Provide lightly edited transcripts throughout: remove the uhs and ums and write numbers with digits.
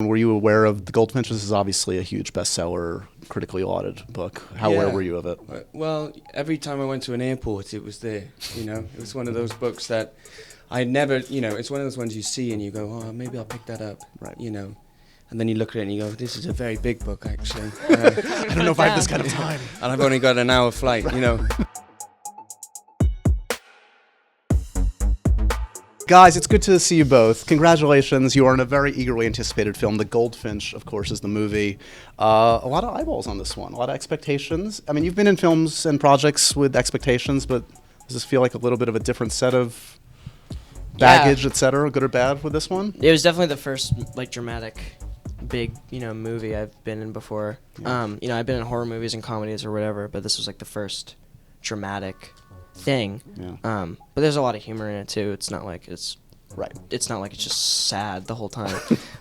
Were you aware of The Goldfinch? This is obviously a huge bestseller, critically lauded book. How aware were you of it? Well, every time I went to an airport, it was there. It was one of those books that I never, it's one of those ones you see and you go, oh, maybe I'll pick that up, Right. And then you look at it and you go, this is a very big book, actually. I don't know if I have this kind of time. And I've only got an hour flight, Guys, it's good to see you both. Congratulations. You are in a very eagerly anticipated film. The Goldfinch, of course, is the movie. A lot of eyeballs on this one, a lot of expectations. I mean, you've been in films and projects with expectations, but does this feel like a little bit of a different set of baggage, et cetera, good or bad with this one? It was definitely the first, dramatic, big, movie I've been in before. Yeah. I've been in horror movies and comedies or whatever, but this was, the first dramatic thing. Yeah. But there's a lot of humor in it too. It's not like it's Right. It's not like it's just sad the whole time.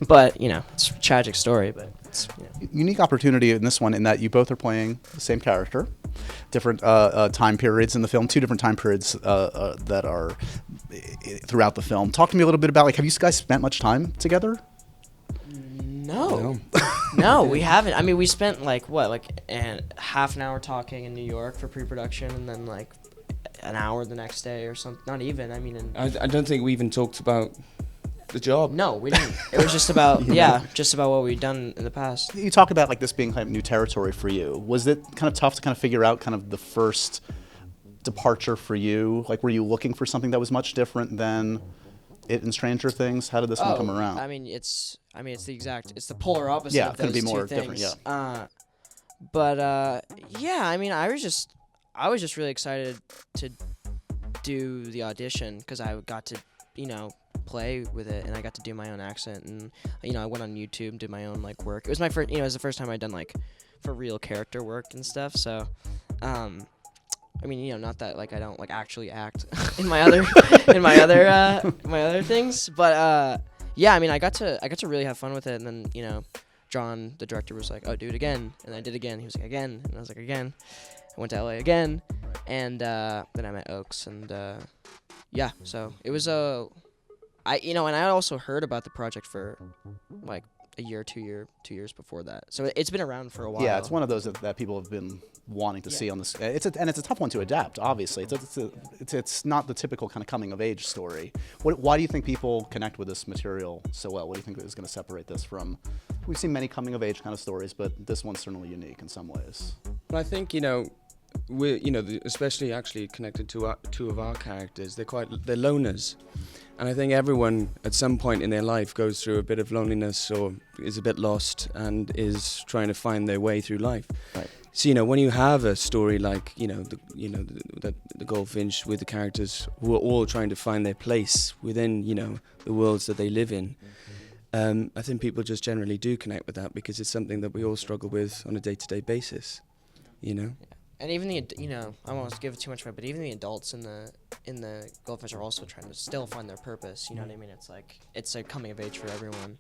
But it's a tragic story. But it's unique opportunity in this one in that you both are playing the same character, different time periods in the film, two different time periods that are throughout the film. Talk to me a little bit about have you guys spent much time together? No. No, we haven't. I mean, we spent half an hour talking in New York for pre-production, and then an hour the next day or something. Not even. I mean, I don't think we even talked about the job. No, we didn't. It was just about just about what we'd done in the past. You talk about this being kind of new territory for you. Was it kind of tough to kind of figure out kind of the first departure for you? Were you looking for something that was much different than it in Stranger Things? How did this one come around? I mean, it's the polar opposite yeah, of those couldn't be more two things. different. Yeah. I mean, I was just really excited to do the audition because I got to, play with it, and I got to do my own accent, and I went on YouTube and did my own work. It was my first, it was the first time I'd done for real character work and stuff. So, I mean, not that I don't actually act in my other my other things, but yeah, I mean, I got to really have fun with it, and then John, the director, was like, "Oh, do it again," and I did again. He was like, "Again," and I was like, "Again." I went to LA again, and then I met Oaks, and yeah, so it was and I also heard about the project for a year, 2 years before that. So it's been around for a while. Yeah, it's one of those that people have been wanting to see on this. It's a tough one to adapt. Obviously, it's not the typical kind of coming of age story. Why do you think people connect with this material so well? What do you think is going to separate this from? We've seen many coming of age kind of stories, but this one's certainly unique in some ways. But I think we're especially actually connected to two of our characters. They're loners. And I think everyone at some point in their life goes through a bit of loneliness or is a bit lost and is trying to find their way through life. Right. So when you have a story like the Goldfinch with the characters who are all trying to find their place within the worlds that they live in, I think people just generally do connect with that because it's something that we all struggle with on a day-to-day basis. And even I don't want to give too much away, but even the adults in the Goldfinch are also trying to still find their purpose. You know what I mean? It's a coming of age for everyone.